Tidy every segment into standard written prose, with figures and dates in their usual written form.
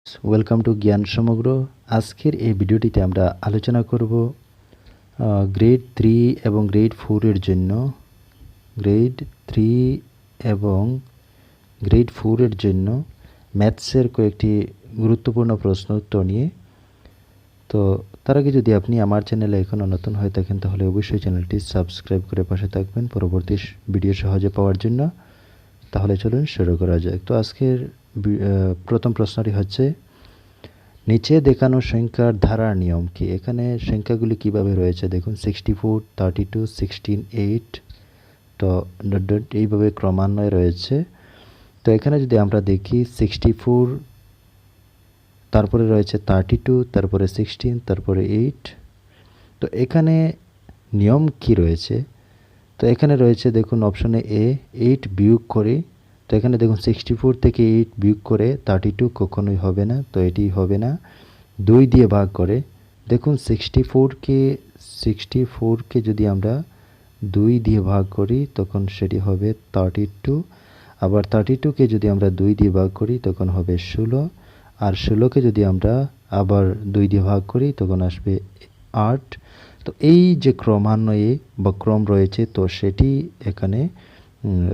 Welcome to জ্ঞান সমগ্র। আজকের এই ভিডিওটিতে আমরা আলোচনা করব গ্রেড 3 এবং গ্রেড 4 এর জন্য গ্রেড 3 এবং গ্রেড 4 এর জন্য ম্যাথসের কয়েকটি গুরুত্বপূর্ণ প্রশ্ন উত্তর নিয়ে। তো তার আগে যদি আপনি আমার চ্যানেলে এখনও নতুন হয়ে থাকেন তাহলে অবশ্যই চ্যানেলটি সাবস্ক্রাইব করে পাশে থাকবেন পরবর্তী ভিডিও সহজে পাওয়ার জন্য। তাহলে চলুন শুরু করা যাক। তো আজকের প্রথম প্রশ্নটি হচ্ছে, নিচে দেখানো সংখ্যার ধারার নিয়ম কি? এখানে সংখ্যাগুলি কিভাবে রয়েছে দেখুন, 64, 32, 16, 8, তো ডট ডট এইভাবে ক্রমান্বয়ে রয়েছে। তো এখানে যদি আমরা দেখি 64, তারপরে রয়েছে 32, তারপরে 16, তারপরে 8। তো এখানে নিয়ম কি রয়েছে? তো এখানে রয়েছে দেখুন অপশনে এ 8 বিয়োগ করে। তো এখানে দেখুন 64 থেকে 8 বিয়োগ করে 32 কখনোই হবে না, তো এটি হবে না। 2 দিয়ে ভাগ করে দেখুন 64কে যদি আমরা 2 দিয়ে ভাগ করি তখন সেটি হবে 32। আবার 32কে যদি আমরা 2 দিয়ে ভাগ করি তখন হবে 16। আর 16কে যদি আমরা আবার 2 দিয়ে ভাগ করি তখন আসবে 8। তো এই যে ক্রমান্বয়ে বা ক্রম রয়েছে তো সেটি এখানে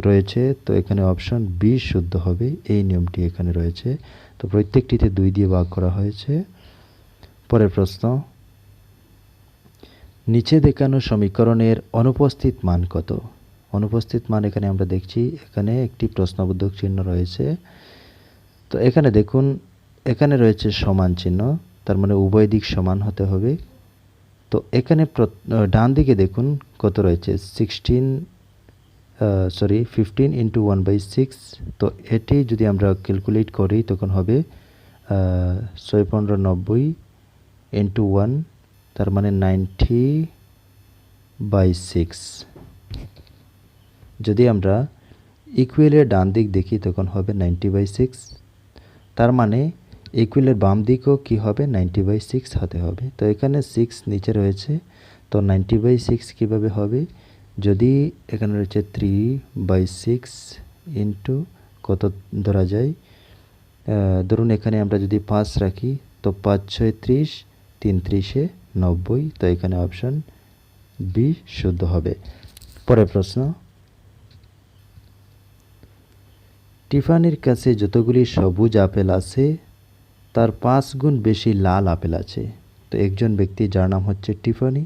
রয়েছে। তো এখানে অপশন বি শুদ্ধ হবে, এই নিয়মটি এখানে রয়েছে। তো প্রত্যেকটিতে 2 দিয়ে ভাগ করা হয়েছে। পরের প্রশ্ন, নিচে দেখানো সমীকরণের অনুপস্থিত মান কত? অনুপস্থিত মান এখানে আমরা দেখছি, এখানে একটি প্রশ্নবোধক চিহ্ন রয়েছে। তো এখানে দেখুন, এখানে রয়েছে সমান চিহ্ন, তার মানে উভয় দিক সমান হতে হবে। তো এখানে ডান দিকে দেখুন কত রয়েছে, 15 ইন্টু 1/6। তো এটি যদি আমরা ক্যালকুলেট করি তখন হবে 615 ইন্টু 1, তার মানে 90/6। যদি আমরা ইকুয়েলের ডান দিক দেখি তখন হবে 90/6, তার মানে ইকুয়েলের বাম দিকও কি হবে, 90/6 হতে হবে। তো এখানে 6 নিচে রয়েছে, তো 90/6 কীভাবে হবে? যদি এখানে রয়েছে 3/6 ইন্টু কত ধরা যায়, ধরুন এখানে আমরা যদি 5 রাখি তো 5 6 30, 3 30 90। তো এখানে অপশন বি শুদ্ধ হবে। পরের প্রশ্ন, টিফানির কাছে যতগুলি সবুজ আপেল আছে তার 5 গুণ বেশি লাল আপেল আছে। তো একজন ব্যক্তি যার নাম হচ্ছে টিফানি,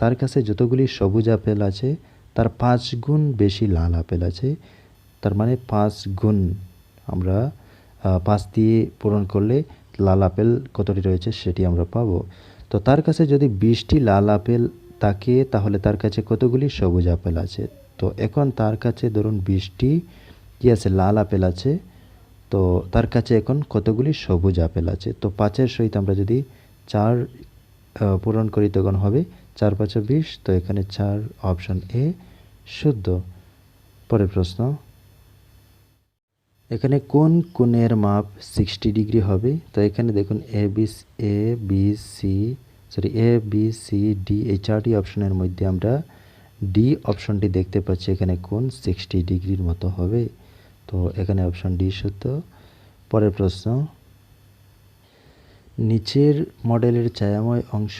তার কাছে যতগুলি সবুজ আপেল আছে তার 5 গুণ বেশি লাল আপেল আছে। তার মানে 5 গুণ আমরা 5 দিয়ে পূরণ করলে লাল আপেল কতটি রয়েছে সেটি আমরা পাবো। তো তার কাছে যদি 20টি লাল আপেল থাকে তাহলে তার কাছে কতগুলি সবুজ আপেল আছে? তো এখন তার কাছে ধরুন 20টি কি আছে, লাল আপেল আছে। তো তার কাছে এখন কতগুলি সবুজ আপেল আছে? তো 5-এর সহিত আমরা যদি 4 পূরণ করি তখন হবে 4 5 20। তো এখানে 4, অপশন এ শুদ্ধ। পরের প্রশ্ন, এখানে কোন কোণের মাপ 60 ডিগ্রি হবে? তো এখানে দেখুন এ বি সি ডি এই 4টি অপশনের মধ্যে আমরা ডি অপশনটি দেখতে পাচ্ছি, এখানে কোণ 60 ডিগ্রির মতো হবে। তো এখানে অপশন ডি শুদ্ধ। পরের প্রশ্ন, নিচের মডেলের ছায়াময় অংশ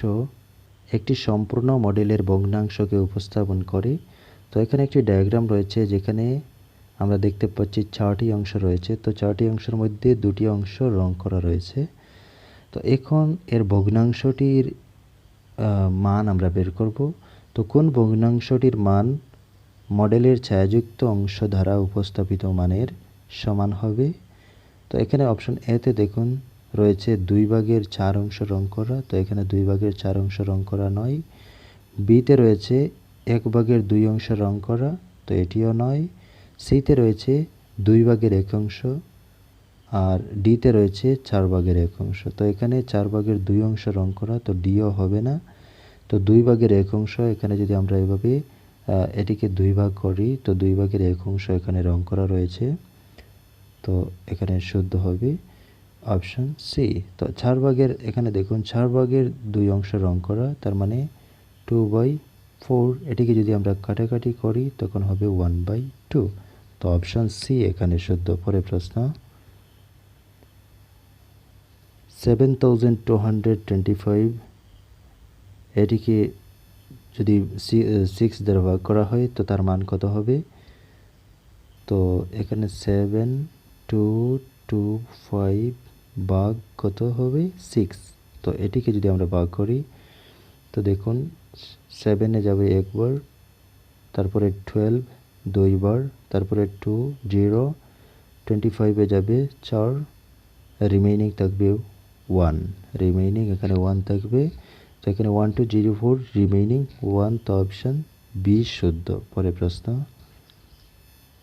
একটি সম্পূর্ণ মডেলের ভগ্নাংশকে উপস্থাপন করে। তো এখানে একটি ডায়াগ্রাম রয়েছে যেখানে আমরা দেখতে পাচ্ছি 4টি অংশ রয়েছে। তো 4টি অংশের মধ্যে 2টি অংশ রং করা রয়েছে। তো এখন এর ভগ্নাংশটির মান আমরা বের করব। তো কোন ভগ্নাংশটির মান মডেলের ছায়াযুক্ত অংশ দ্বারা উপস্থাপিত মানের সমান হবে? তো এখানে অপশন এতে দেখুন রয়েছে 2/4 অংশ রং করা। তো এখানে 2/4 অংশ রং করা নয়। বিতে রয়েছে 1/2 অংশ রং করা, তো এটিও নয়। সিতে রয়েছে 2/1 অংশ, আর ডিতে রয়েছে 4/1 অংশ। তো এখানে 4/2 অংশ রং করা, তো ডিও হবে না। তো 2/1 অংশ, এখানে যদি আমরা এভাবে এটিকে 2 ভাগ করি তো 2/1 অংশ এখানে রং করা রয়েছে। তো এখানে শুদ্ধ হবে অপশন সি। তো 4/, এখানে দেখুন 4/2 অংশ রং করা, তার মানে 2/4। এটিকে যদি আমরা কাটাকাটি করি তখন হবে 1/2। তো অপশন সি এখানে শুদ্ধ। পরের প্রশ্ন, 7225 এটিকে যদি 6 দ্বারা ভাগ করা হয় তো তার মান কত হবে? তো এখানে 7225 ভাগ কত হবে? 6। তো এটিকে যদি আমরা ভাগ করি তো দেখুন 7-এ যাবে একবার, তারপরে 12 দুইবার, তারপরে 2 0, 25-এ যাবে 4, রিমেইনিং থাকবে 1, রিমেইনিং এখানে 1 থাকবে। তো এখানে 1 2 0 4 রিমেইনিং 1, তো অপশন বি শুদ্ধ। পরের প্রশ্ন,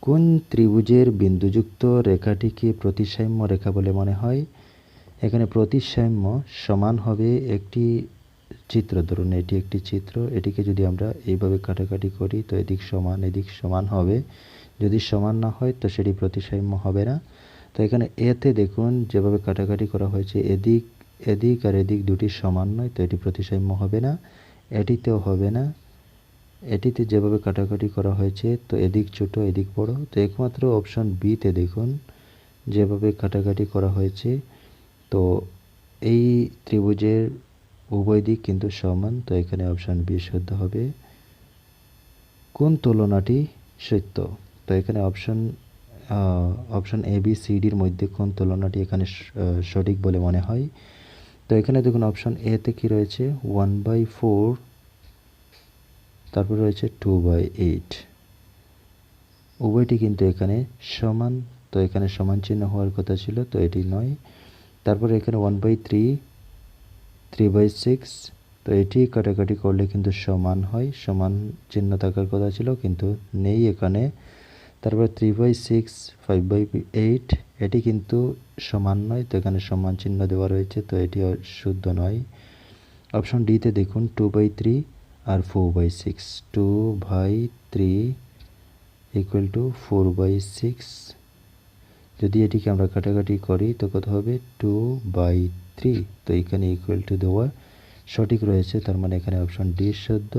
কোন ত্রিভুজের বিন্দুযুক্ত রেখাটিকে প্রতিসাম্য রেখা বলে মনে হয়? এখানে প্রতিসাম্য সমান হবে একটি চিত্র, ধরুন এটি একটি চিত্র, এটিকে যদি আমরা এইভাবে কাটাকাটি করি তো এদিক সমান হবে। যদি সমান না হয় তো সেটি প্রতিসাম্য হবে না। তো এখানে এতে দেখুন যেভাবে কাটাকাটি করা হয়েছে, এদিক আর এদিক দুটি সমান নয়, তো এটি প্রতিসাম্য হবে না। এটিতেও হবে না। এটিতে যেভাবে কাটাকাটি করা হয়েছে তো এদিক ছোট এদিক বড়, তো একমাত্র অপশন বিতে দেখুন যেভাবে কাটাকাটি করা হয়েছে তো এই ত্রিভুজের উভয় দিক কিন্তু সমান, তো এখানে অপশন বি শুদ্ধ হবে। কোন তুলনাটি সত্য? তো এখানে অপশন এ বি সি ডির মধ্যে কোন তুলনাটি এখানে সঠিক বলে মনে হয়? তো এখানে দেখুন অপশন এতে কি রয়েছে 1/4, তারপর রয়েছে 2/8, উভয়টি কিন্তু এখানে সমান, তো এখানে সমান চিহ্ন হওয়ার কথা ছিল, তো এটি নয়। তারপরে এখানে 1/3, 3/6, তো এটি কাটাকাটি করলে কিন্তু সমান হয়, সমান চিহ্ন থাকার কথা ছিল কিন্তু নেই এখানে। তারপর 3/6, 5/8, এটি কিন্তু সমান নয়, তো এখানে সমান চিহ্ন দেওয়া রয়েছে, তো এটি শুদ্ধ নয়। অপশন ডিতে দেখুন 2/3 আর 4/6, 2/3 ইকুয়াল টু 4/6, যদি এটিকে আমরা কাটাকাটি করি তো কত হবে? 2/3, তো এখানে ইকুয়াল টু দেওয়া সঠিক রয়েছে, তার মানে এখানে অপশন ডি শুদ্ধ।